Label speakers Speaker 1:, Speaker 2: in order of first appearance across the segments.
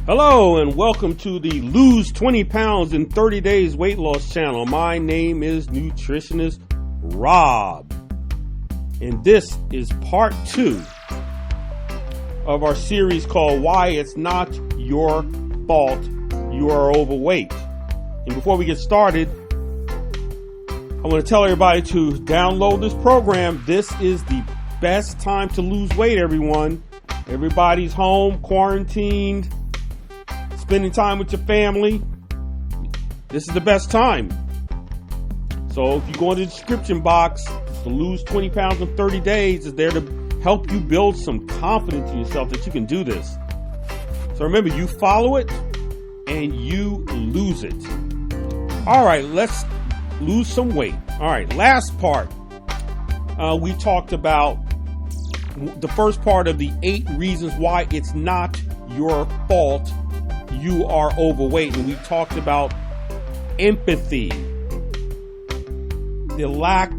Speaker 1: Hello and welcome to the Lose 20 Pounds in 30 Days Weight Loss channel. My name is Nutritionist Rob. And this is part 2 of our series called Why It's Not Your Fault You Are Overweight. And before we get started, I want to tell everybody to download this program. This is the best time to lose weight, everyone. Everybody's home, quarantined, spending time with your family. This is the best time. So if you go in the description box, to lose 20 pounds in 30 days is there to help you build some confidence in yourself that you can do this. So remember, you follow it and you lose it. All right, let's lose some weight. All right, last part, we talked about the first part of the 8 reasons why it's not your fault you are overweight, and we talked about empathy. They lack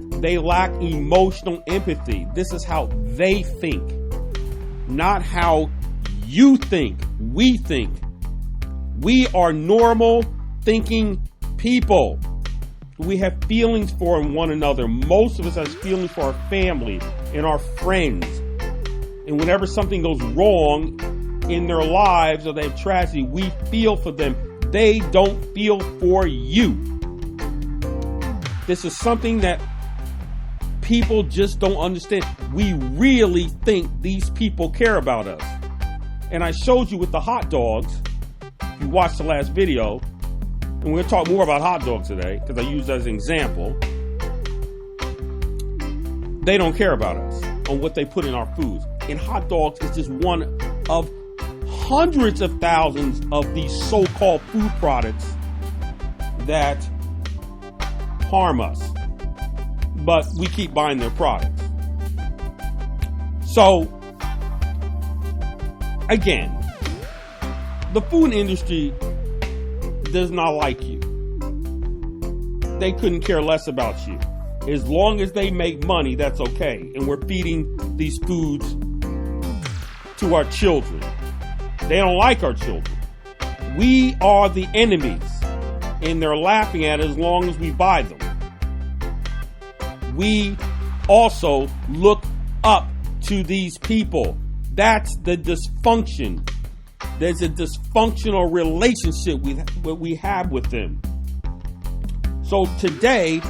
Speaker 1: emotional empathy. This is how they think, not how you think. We think. We are normal thinking people. We have feelings for one another. Most of us have feelings for our family and our friends. And whenever something goes wrong in their lives or they have tragedy, we feel for them. They don't feel for you. This is something that people just don't understand. We really think these people care about us. And I showed you with the hot dogs. If you watched the last video, and we're going to talk more about hot dogs today because I used that as an example. They don't care about us on what they put in our foods. And hot dogs is just one of hundreds of thousands of these so-called food products that harm us. But we keep buying their products. So, again, the food industry does not like you. They couldn't care less about you. As long as they make money, that's okay. And we're feeding these foods to our children. They don't like our children. We are the enemies, and they're laughing at us as long as we buy them. We also look up to these people. That's the dysfunction. There's a dysfunctional relationship we have with them. So today,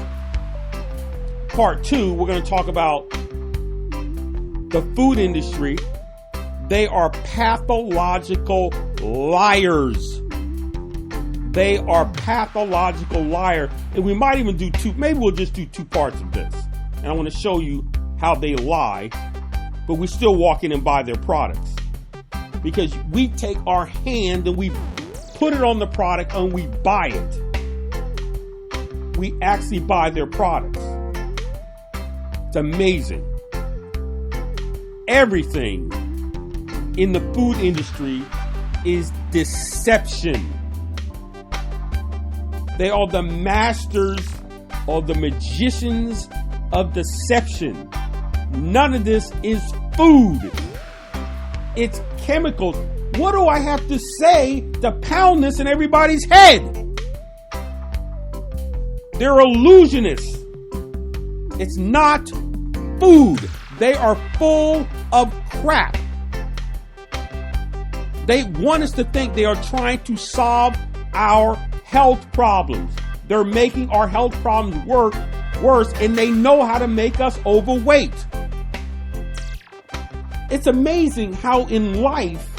Speaker 1: part 2, we're going to talk about the food industry. They are pathological liars. They are pathological liars. And we might even do 2, maybe we'll just do 2 parts of this. And I want to show you how they lie, but we still walk in and buy their products. Because we take our hand and we put it on the product and we buy it. We actually buy their products. It's amazing. Everything in the food industry is deception. They are the masters or the magicians of deception. None of this is food. It's chemicals. What do I have to say to pound this in everybody's head? They're illusionists. It's not food. They are full of crap. They want us to think they are trying to solve our health problems. They're making our health problems worse, and they know how to make us overweight. It's amazing how in life,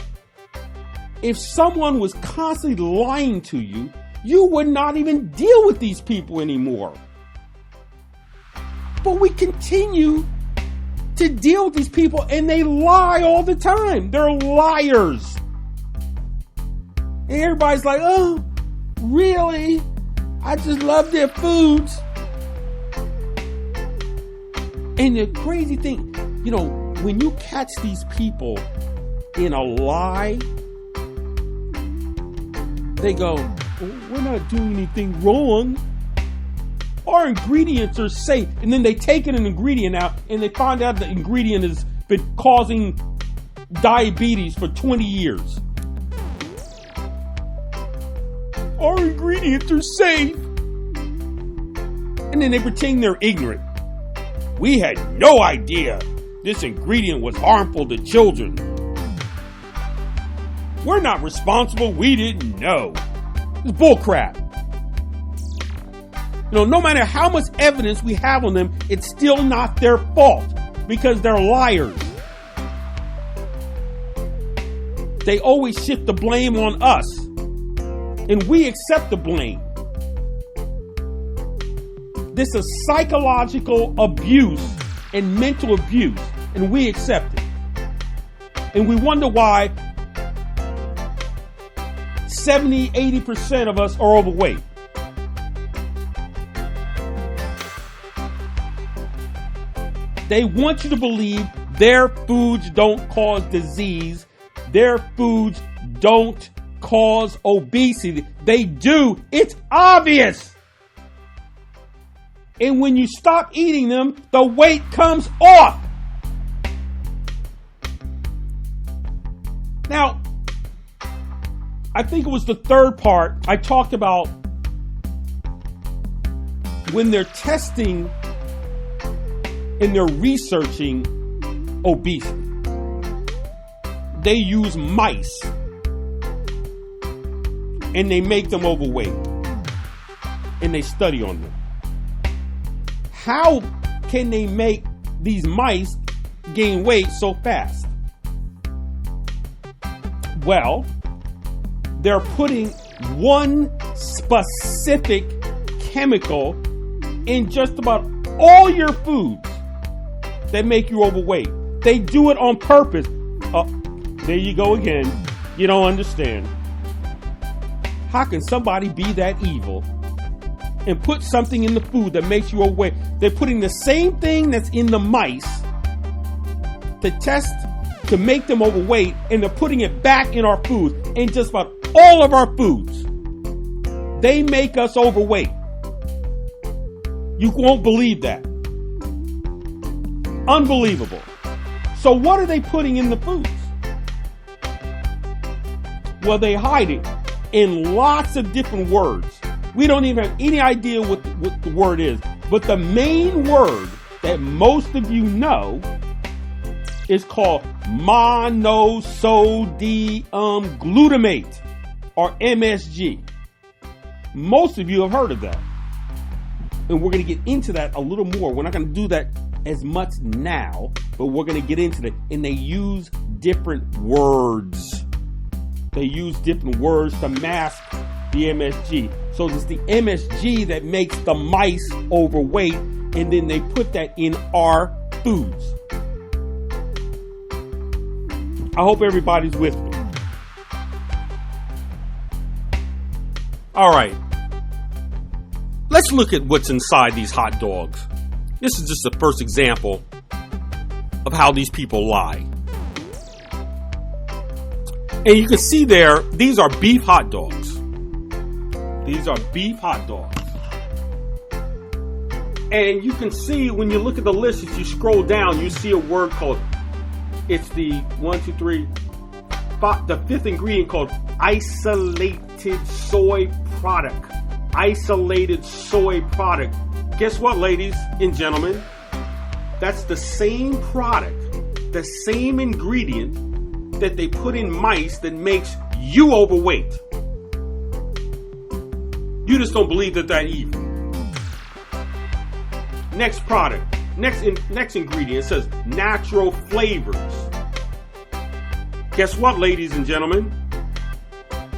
Speaker 1: if someone was constantly lying to you, you would not even deal with these people anymore. But we continue to deal with these people, and they lie all the time. They're liars. And everybody's like, oh, really? I just love their foods. And the crazy thing, when you catch these people in a lie, they go, well, we're not doing anything wrong. Our ingredients are safe. And then they take an ingredient out and they find out the ingredient has been causing diabetes for 20 years. our ingredients are safe. And then they pretend they're ignorant. We had no idea this ingredient was harmful to children. We're not responsible. We didn't know. It's bullcrap. No matter how much evidence we have on them, it's still not their fault because they're liars. They always shift the blame on us, and we accept the blame. This is psychological abuse and mental abuse, and we accept it. And we wonder why 70-80% of us are overweight. They want you to believe their foods don't cause disease. Their foods don't cause obesity. They do. It's obvious. And when you stop eating them, the weight comes off. Now, I think it was the third part I talked about when they're testing and they're researching obesity. They use mice and they make them overweight and they study on them. How can they make these mice gain weight so fast? Well, they're putting one specific chemical in just about all your foods that make you overweight. They do it on purpose. There you go again. You don't understand. How can somebody be that evil and put something in the food that makes you overweight? They're putting the same thing that's in the mice to test to make them overweight, and they're putting it back in our foods, in just about all of our foods. They make us overweight. You won't believe that. Unbelievable. So what are they putting in the foods? Well, they hide it in lots of different words. We don't even have any idea what the word is. But the main word that most of you know is called monosodium glutamate, or MSG. Most of you have heard of that. And we're going to get into that a little more. We're not going to do that as much now, but we're going to get into that. And they use different words. They use different words to mask the MSG. So it's the MSG that makes the mice overweight, and then they put that in our foods. I hope everybody's with me. All right. Let's look at what's inside these hot dogs. This is just the first example of how these people lie. And you can see there, these are beef hot dogs. These are beef hot dogs. And you can see when you look at the list, if you scroll down, you see a word called, it's the the fifth ingredient called isolated soy product. Isolated soy product. Guess what, ladies and gentlemen? That's the same product, the same ingredient that they put in mice that makes you overweight. You just don't believe that evil. Next product. Next ingredient says natural flavors. Guess what, ladies and gentlemen?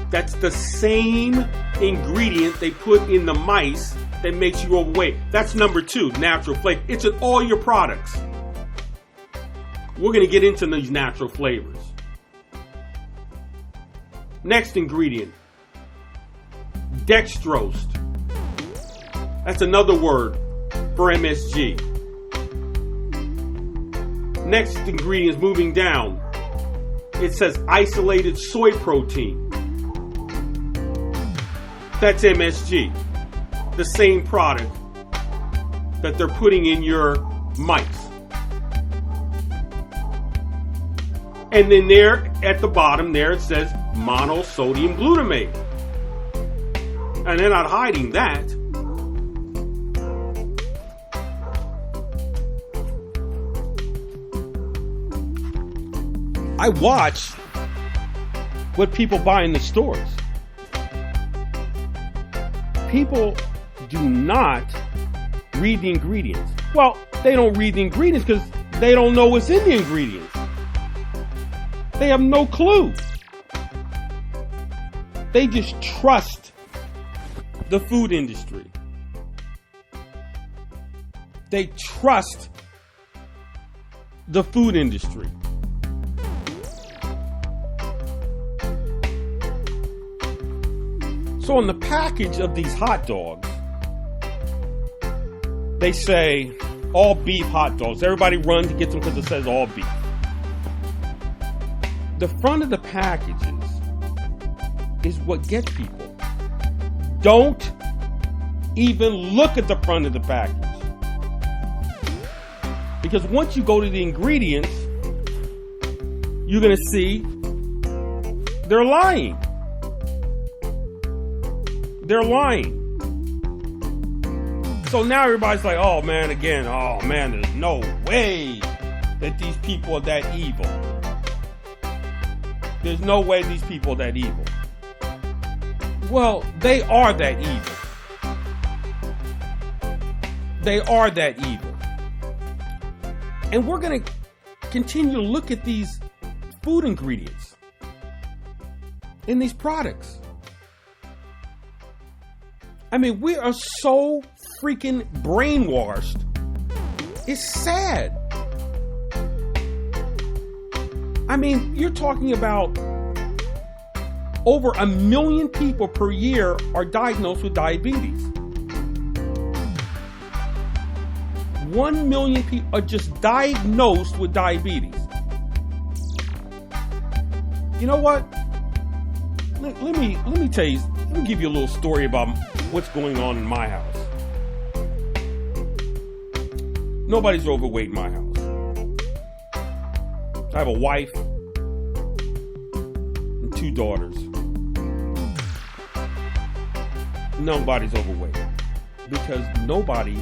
Speaker 1: That's the same ingredient they put in the mice that makes you overweight. That's number 2, natural flavor. It's in all your products. We're going to get into these natural flavors. Next ingredient, dextrose. That's another word for MSG. Next ingredient is moving down. It says isolated soy protein. That's MSG. The same product that they're putting in your mice. And then there at the bottom there it says monosodium glutamate. And they're not hiding that. I watch what people buy in the stores. People do not read the ingredients. Well, they don't read the ingredients because they don't know what's in the ingredients. They have no clue. They just trust the food industry. They trust the food industry. So on the package of these hot dogs, they say all beef hot dogs. Everybody run to get them because it says all beef. The front of the packages is what gets people. Don't even look at the front of the package. Because once you go to the ingredients, you're going to see they're lying. They're lying. So now everybody's like, oh man, there's no way that these people are that evil. There's no way these people are that evil. Well, they are that evil. They are that evil. And we're going to continue to look at these food ingredients in these products. I mean, we are so freaking brainwashed. It's sad. I mean, you're talking about over 1 million people per year are diagnosed with diabetes. 1 million people are just diagnosed with diabetes. You know what? Let me tell you. Let me give you a little story about what's going on in my house. Nobody's overweight in my house. I have a wife and 2 daughters. Nobody's overweight because nobody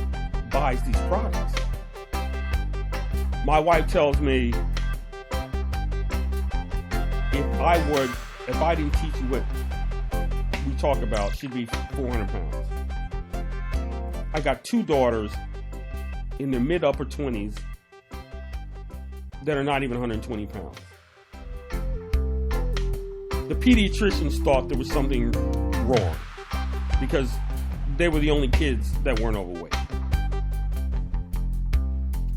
Speaker 1: buys these products. My wife tells me if I didn't teach you what we talk about, she'd be 400 pounds. I got 2 daughters in their mid-upper 20s that are not even 120 pounds. The pediatricians thought there was something wrong because they were the only kids that weren't overweight.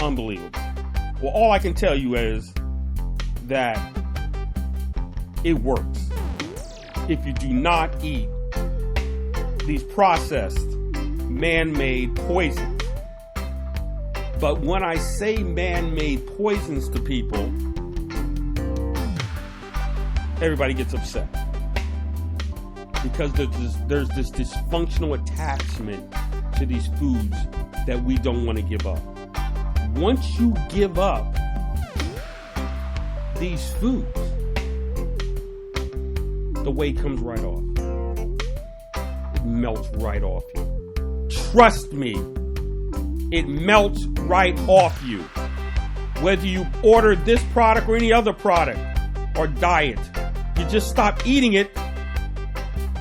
Speaker 1: Unbelievable. Well, all I can tell you is that it works. If you do not eat these processed, man-made poisons. But when I say man-made poisons to people, everybody gets upset. Because there's this dysfunctional attachment to these foods that we don't want to give up. Once you give up these foods, the weight comes right off. It melts right off you. Trust me, it melts right off you. Whether you order this product or any other product or diet, you just stop eating it,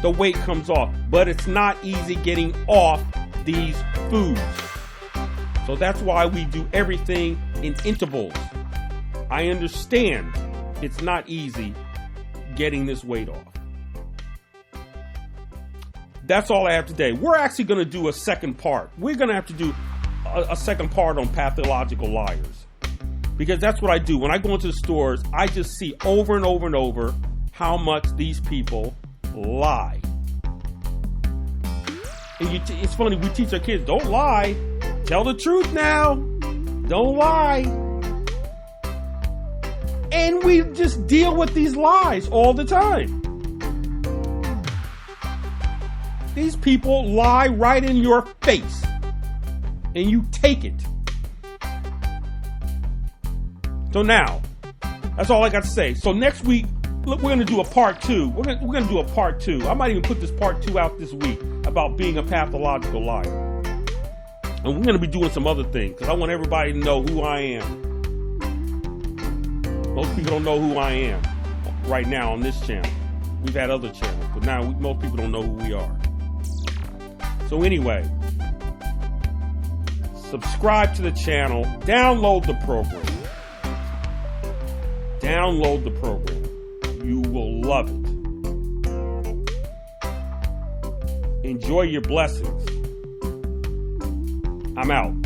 Speaker 1: the weight comes off. But it's not easy getting off these foods. So that's why we do everything in intervals. I understand it's not easy getting this weight off. That's all I have today. We're actually going to do a second part. We're going to have to do a second part on pathological liars. Because that's what I do. When I go into the stores, I just see over and over and over how much these people lie. And it's funny, we teach our kids, don't lie. Tell the truth now. Don't lie. And we just deal with these lies all the time. These people lie right in your face. And you take it. So now, that's all I got to say. So next week, Look, we're gonna do a part 2. We're gonna do a part 2. I might even put this part 2 out this week about being a pathological liar. And we're gonna be doing some other things because I want everybody to know who I am. Most people don't know who I am right now on this channel. We've had other channels, but now most people don't know who we are. So anyway, subscribe to the channel, download the program. Download the program. You will love it. Enjoy your blessings. I'm out.